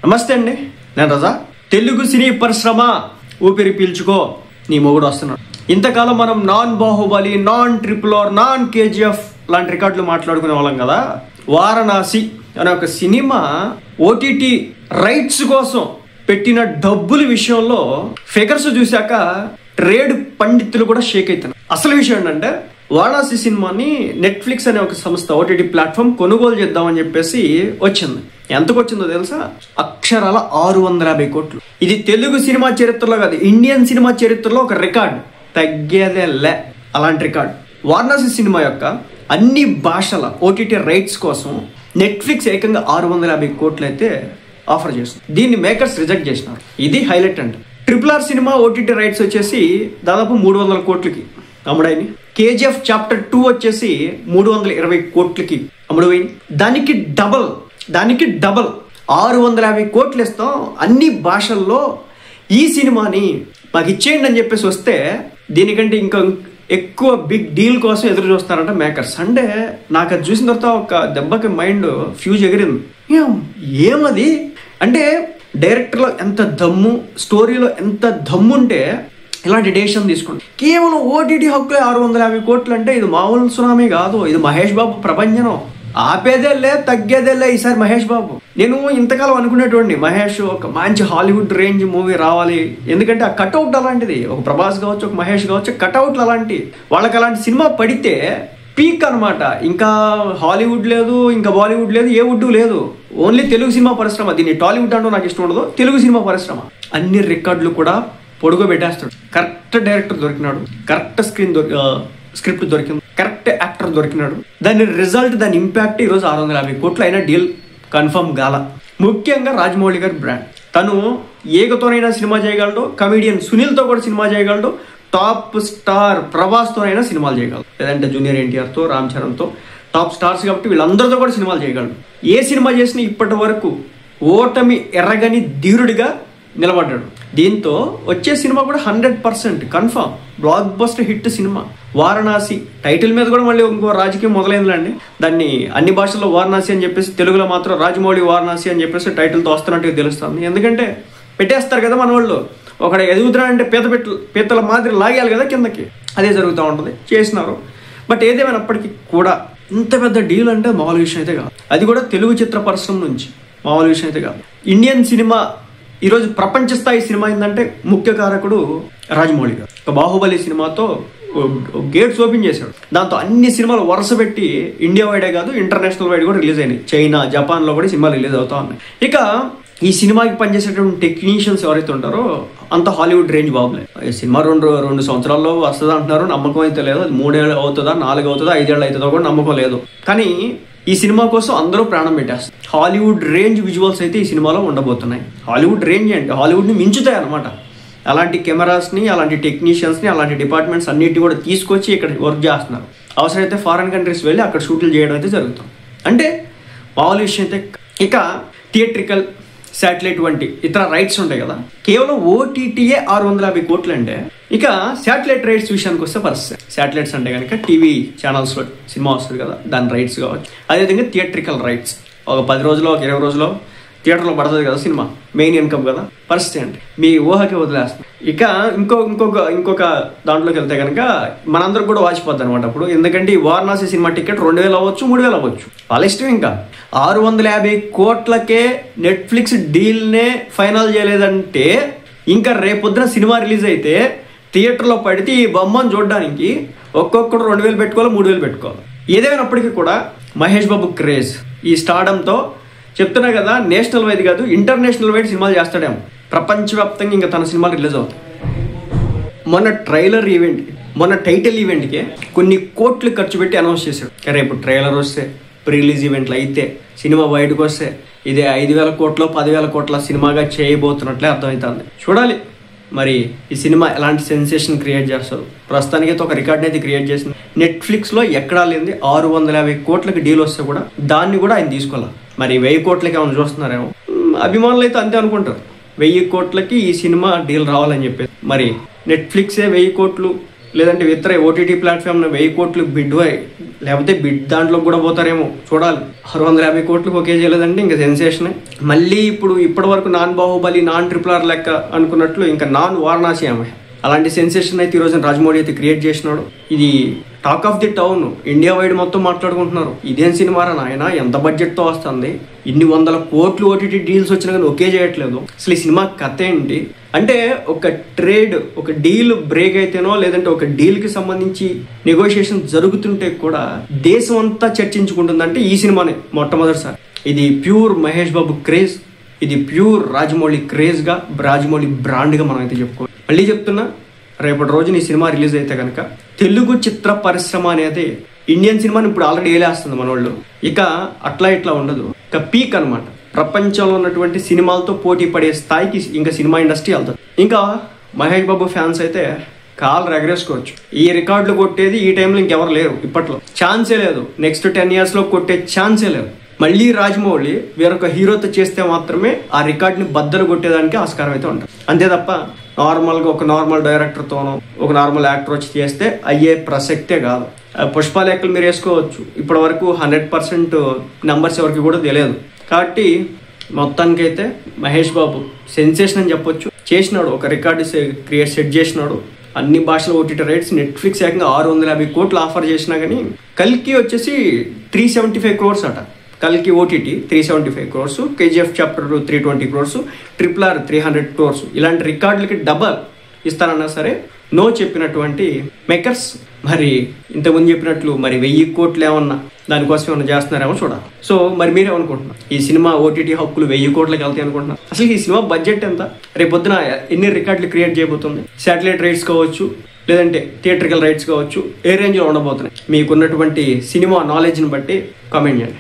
నమస్తే అండి, నేను రజా. తెలుగు సినీ పరిశ్రమ ఊపిరి పీల్చుకో, నీ మొగుడు వస్తున్నాడు. ఇంతకాలం మనం non Baahubali, non triple R, non KGF లాంటి రికార్డులు మాట్లాడుకునే వాళ్ళం కదా. వారణాసి అనే ఒక సినిమా ఓటీటీ రైట్స్ కోసం పెట్టిన డబ్బుల విషయంలో ఫిగర్స్ చూశాక ట్రేడ్ పండితులు కూడా షేక్ అవుతున్నారు. అసలు విషయం ఏంటంటే, వారణాసి సినిమాని నెట్ఫ్లిక్స్ అనే ఒక సంస్థ ఓటీటీ ప్లాట్ఫామ్ కొనుగోలు చేద్దామని చెప్పేసి వచ్చింది. ఎంతకు వచ్చిందో తెలుసా? అక్షరాల 650 కోట్లు. ఇది తెలుగు సినిమా చరిత్రలో కాదు, ఇండియన్ సినిమా చరిత్రలో ఒక రికార్డ్, తగ్గేదే లే అలాంటి రికార్డ్. వారణాసి సినిమా యొక్క అన్ని భాషల ఓటీటీ రైట్స్ కోసం నెట్ఫ్లిక్స్ ఏకంగా 650 కోట్లు అయితే ఆఫర్ చేస్తుంది. దీన్ని మేకర్స్ రిజెక్ట్ చేసినారు. ఇది హైలైట్ అంటే. Triple R cinema OTT rights వచ్చేసి దాదాపు 300 కోట్లకి అమ్ముడైంది. కేజీఎఫ్ చాప్టర్ 2 వచ్చేసి 320 కోట్లకి అమ్ముడుపోయింది. దానికి డబల్ 650 కోట్లు ఇస్తాం అన్ని భాషల్లో, ఈ సినిమాని మాకు ఇచ్చేయండి అని చెప్పేసి వస్తే దీనికంటే ఇంకా ఎక్కువ బిగ్ డీల్ కోసం ఎదురు చూస్తారంట మేకర్స్. అంటే నాకు అది చూసిన తర్వాత ఒక దెబ్బకి మైండ్ ఫ్యూజ్ ఎగిరింది. ఏమది అంటే, డైరెక్టర్లో ఎంత దమ్ము, స్టోరీలో ఎంత దమ్ము ఉంటే ఇలాంటి డెసిషన్ తీసుకోండి. కేవలం ఓటీటీ హక్కులే 650 కోట్లు అంటే ఇది మామూలు సునామీ కాదు. ఇది మహేష్ బాబు ప్రపంచం. ఆపేదేలే తగ్గేదేలే ఈసారి మహేష్ బాబు. నేను ఇంతకాలం అనుకునేటువంటి మహేష్ ఒక మంచి హాలీవుడ్ రేంజ్ మూవీ రావాలి, ఎందుకంటే ఆ కట్అవుట్ అలాంటిది. ఒక ప్రభాస్ కావచ్చు, ఒక మహేష్ కావచ్చు, కట్అవుట్లు అలాంటి వాళ్ళకి అలాంటి సినిమా పడితే పీక్ అనమాట. ఇంకా హాలీవుడ్ లేదు, ఇంకా బాలీవుడ్ లేదు, ఏ వుడ్ లేదు, ఓన్లీ తెలుగు సినిమా పరిశ్రమ. దీన్ని టాలీవుడ్ అంటూ నాకు ఇష్టం ఉండదు, తెలుగు సినిమా పరిశ్రమ. అన్ని రికార్డులు కూడా పొడుగు పెట్టేస్తాడు. కరెక్ట్ డైరెక్టర్ దొరికినాడు, కరెక్ట్ స్క్రిప్ట్ దొరికింది, కరెక్ట్ యాక్టర్ దొరికినాడు. దాని రిజల్ట్, దాని ఇంపాక్ట్ ఈరోజు 650 కోట్లు అయినా డీల్ కన్ఫర్మ్ గాల. ముఖ్యంగా రాజమౌళి గారి బ్రాండ్. తను ఏకతోనైనా సినిమా చేయగలడు, కమెడియన్ సునీల్తో కూడా సినిమా చేయగలడు, టాప్ స్టార్ ప్రభాస్తోనైనా సినిమాలు చేయగలడు, లేదంటే జూనియర్ ఎన్టీఆర్తో, రామ్ చరణ్తో, టాప్ స్టార్స్ కాబట్టి వీళ్ళందరితో కూడా సినిమాలు చేయగలడు. ఏ సినిమా చేసినా ఇప్పటి వరకు ఓటమి ఎర్రగని ధీరుడిగా నిలబడ్డాడు. దీంతో వచ్చే సినిమా కూడా 100% confirm block buster hit cinema. Varanasi title మీద కూడా మళ్ళీ ఇంకో రాజకీయం మొదలైందండి. దాన్ని అన్ని భాషల్లో వారణాసి అని చెప్పేసి, తెలుగులో మాత్రం రాజమౌళి వారణాసి అని చెప్పేసి టైటిల్తో వస్తున్నట్టుగా తెలుస్తుంది. ఎందుకంటే పెట్టేస్తారు కదా మన వాళ్ళు, ఒకడు ఎదుగుతున్నాడంటే పీతల మాదిరి లాగేయాలి కదా కిందకి, అదే జరుగుతూ ఉంటుంది. చేసినారు. బట్ ఏదేమైనప్పటికీ కూడా ఇంత పెద్ద డీల్ అంటే మామూలు విషయం అయితే కాదు. అది కూడా తెలుగు చిత్ర పరిశ్రమ నుంచి మామూలు విషయం అయితే కాదు. ఇండియన్ సినిమా ఈరోజు ప్రపంచ స్థాయి సినిమా ఏంటంటే ముఖ్య కారకుడు రాజమౌళి గారు. ఒక బాహుబలి సినిమాతో గేట్స్ ఓపెన్ చేశాడు. దాంతో అన్ని సినిమాలు వరుస పెట్టి ఇండియా వైడే కాదు, ఇంటర్నేషనల్ వైడ్ కూడా రిలీజ్ అయినాయి. చైనా, జపాన్లో కూడా సినిమాలు రిలీజ్ అవుతా ఉన్నాయి. ఇక ఈ సినిమాకి పనిచేసేటువంటి టెక్నీషియన్స్ ఎవరైతే ఉంటారో అంత హాలీవుడ్ రేంజ్ బాబులే. ఈ సినిమా రెండు సంవత్సరాల్లో వస్తుంది అంటున్నారు, నమ్మకం అయితే లేదు. అది 3 ఏళ్ళు అవుతుందా, 4 అవుతుందా, 5 ఏళ్ళు అవుతుందో కూడా నమ్మకం లేదు. కానీ ఈ సినిమా కోసం అందరూ ప్రాణం పెట్టేస్తారు. హాలీవుడ్ రేంజ్ విజువల్స్ అయితే ఈ సినిమాలో ఉండబోతున్నాయి. హాలీవుడ్ రేంజ్ అంటే హాలీవుడ్ని మించుతాయి అనమాట. అలాంటి కెమెరాస్ని, అలాంటి టెక్నీషియన్స్ని, అలాంటి డిపార్ట్మెంట్స్ అన్నిటి కూడా తీసుకొచ్చి ఇక్కడ వర్క్ చేస్తున్నారు. అవసరమైతే ఫారెన్ కంట్రీస్ వెళ్ళి అక్కడ షూట్లు చేయడం అయితే జరుగుతుంది. అంటే మామూలు విషయం అయితే. ఇక థియేట్రికల్, శాటిలైట్ వంటి ఇతర రైట్స్ ఉంటాయి కదా, కేవలం ఓటీటీయే 650 కోట్లు అంటే, ఇక శాటిలైట్ రైట్స్ విషయానికి వస్తే పరిస్థితి. శాటిలైట్స్ అంటే కనుక టీవీ ఛానల్స్లో సినిమా వస్తుంది కదా, దాని రైట్స్ కావచ్చు. అదేవిధంగా థియేట్రికల్ రైట్స్ ఒక 10 రోజులో, ఒక 20 రోజులో థియేటర్లో పడుతుంది కదా సినిమా, మెయిన్ ఇన్కమ్ కదా. పరిస్థితి అంటే మీ ఊహకి వదిలేస్తుంది. ఇక ఇంకొక దాంట్లోకి వెళ్తే కనుక మనందరికి కూడా వాచిపోద్ది అనమాట అప్పుడు. ఎందుకంటే ఈ వారణాసి సినిమా టికెట్ 2000 అవ్వచ్చు, 3000 అవ్వచ్చు, వాళ్ళ ఇష్టం. ఇంకా 650 కోట్లకే నెట్ఫ్లిక్స్ డీల్నే ఫైనల్ చేయలేదంటే, ఇంకా రేపొద్దున సినిమా రిలీజ్ అయితే థియేటర్లో పడితే ఈ బొమ్మను చూడడానికి ఒక్కొక్కడు 2000 పెట్టుకోవాలి, 3000 పెట్టుకోవాలి. ఏదేమైనప్పటికీ కూడా మహేష్ బాబు క్రేజ్, ఈ స్టార్డంతో చెప్తున్నా కదా, నేషనల్ వైడ్ కాదు ఇంటర్నేషనల్ వైడ్ సినిమాలు చేస్తాడేమో. ప్రపంచవ్యాప్తంగా ఇంకా తన సినిమాలు రిలీజ్ అవుతాయి. మొన్న టైటిల్ ఈవెంట్కే కొన్ని కోట్లు ఖర్చు పెట్టి అనౌన్స్ చేశాడు. రేపు ట్రైలర్ వస్తే, ప్రీ రిలీజ్ ఈవెంట్లు అయితే, సినిమా బయటకు వస్తే ఇదే 5000 కోట్లు 10,000 కోట్ల సినిమాగా చేయబోతున్నట్లే అర్థమవుతుంది. చూడాలి మరి ఈ సినిమా ఎలాంటి సెన్సేషన్ క్రియేట్ చేస్తారు. ప్రస్తుతానికి అయితే ఒక రికార్డ్ని అయితే క్రియేట్ చేసింది. నెట్ఫ్లిక్స్లో ఎక్కడా లేనిది 650 కోట్లకి డీల్ వస్తే కూడా దాన్ని కూడా ఆయన తీసుకోవాలి. మరి 1000 కోట్లకి ఏమైనా చూస్తున్నారేమో, అభిమానులు అయితే అంతే అనుకుంటారు. 1000 కోట్లకి ఈ సినిమా డీల్ రావాలని చెప్పేసి. మరి నెట్ఫ్లిక్సే 1000 కోట్లు, లేదంటే ఇతర ఓటీటీ ప్లాట్ఫామ్ 1000 కోట్లు బిడ్ లేకపోతే బిడ్ దాంట్లో కూడా పోతారేమో చూడాలి. 650 కోట్లు ఓకే చేయలేదంటే ఇంకా సెన్సేషన్. మళ్ళీ ఇప్పటి వరకు నాన్ బాహుబలి, నాన్ RRR లెక్క అనుకున్నట్లు ఇంకా నాన్ వారణాసి ఆమె. అలాంటి సెన్సేషన్ అయితే ఈ రోజున రాజమౌళి అయితే క్రియేట్ చేసినాడు. ఇది talk of the town, India wide మొత్తం మాట్లాడుకుంటున్నారు. ఇదేం సినిమారా నాయన, ఎంత బడ్జెట్ తో వస్తుంది, ఇన్ని 100 కోట్లు OTT డీల్స్ వచ్చినా కానీ ఒకే చేయట్లేదు. అసలు ఈ సినిమా కథ ఏంటి అంటే, ఒక ట్రేడ్, ఒక డీల్ బ్రేక్ అయితేనో లేదంటే ఒక డీల్ కి సంబంధించి నెగోషియేషన్ జరుగుతుంటే కూడా దేశం అంతా చర్చించుకుంటుందంటే ఈ సినిమానే మొట్టమొదటిసారి. ఇది ప్యూర్ మహేష్ బాబు క్రేజ్, ఇది ప్యూర్ రాజమౌళి క్రేజ్ గా, రాజమౌళి బ్రాండ్ గా మనం అయితే చెప్పుకోవాలి. మళ్ళీ చెప్తున్నా, రేపటి రోజున ఈ సినిమా రిలీజ్ అయితే కనుక తెలుగు చిత్ర పరిశ్రమ అనేది ఇండియన్ సినిమాని ఇప్పుడు ఆల్రెడీ ఏలేస్తుంది మన వాళ్ళు. ఇక అట్లా ఇట్లా ఉండదు, ఇక పీక్ అనమాట. ప్రపంచంలో ఉన్నటువంటి సినిమాలతో పోటీ పడే స్థాయికి ఇంకా సినిమా ఇండస్ట్రీ వెళ్తుంది. ఇంకా మహేష్ బాబు ఫ్యాన్స్ అయితే కాళ్ళు ఎగరేసుకోవచ్చు. ఈ రికార్డులు కొట్టేది ఈ టైంలో ఇంకెవరు లేరు, ఇప్పట్లో ఛాన్సే లేదు. నెక్స్ట్ 10 years లో కొట్టే ఛాన్సే లేదు. మళ్ళీ రాజమౌళి వేరొక హీరోతో చేస్తే మాత్రమే ఆ రికార్డుని బద్దలు కొట్టేదానికి ఆస్కారం అయితే ఉంటుంది. అంతే తప్ప నార్మల్గా ఒక నార్మల్ డైరెక్టర్తోనో ఒక నార్మల్ యాక్టర్ వచ్చి చేస్తే అయ్యే ప్రసక్తే కాదు. పుష్ప లెక్కలు మీరు వేసుకోవచ్చు. ఇప్పటి వరకు 100% నెంబర్స్ ఎవరికి కూడా తెలియదు. కాబట్టి మొత్తానికైతే మహేష్ బాబు సెన్సేషన్ అని చెప్పొచ్చు. చేసినాడు, ఒక రికార్డు సెట్ చేసినాడు. అన్ని భాషల OTT రైట్స్ నెట్ఫ్లిక్స్ ఏకంగా 650 కోట్లు ఆఫర్ చేసినా కానీ కల్కి వచ్చేసి 375 crores అట. కల్కి OTT 375 crores, KGF Chapter 2 320 crores, RRR 300 crores. ఇలాంటి రికార్డులకి డబల్ ఇస్తానన్నా సరే నో చెప్పినటువంటి మేకర్స్ మరి ఇంతకుముందు చెప్పినట్లు మరి 1000 కోట్లు ఏమన్నా దానికోసం ఏమన్నా చేస్తున్నారేమో చూడాలి. సో మరి మీరేమనుకుంటున్నారు, ఈ సినిమా OTT హక్కులు 1000 కోట్లకి వెళ్తాయి అనుకుంటున్నారు? అసలు ఈ సినిమా బడ్జెట్ ఎంత, రేపొద్దున ఎన్ని రికార్డులు క్రియేట్ చేయబోతుంది? శాటిలైట్ రైట్స్ కావచ్చు, లేదంటే థియేట్రికల్ రైట్స్ కావచ్చు, ఏ రేంజ్లో ఉండబోతున్నాయి? మీకున్నటువంటి సినిమా నాలెడ్జ్ని బట్టి కామెంట్ చేయండి.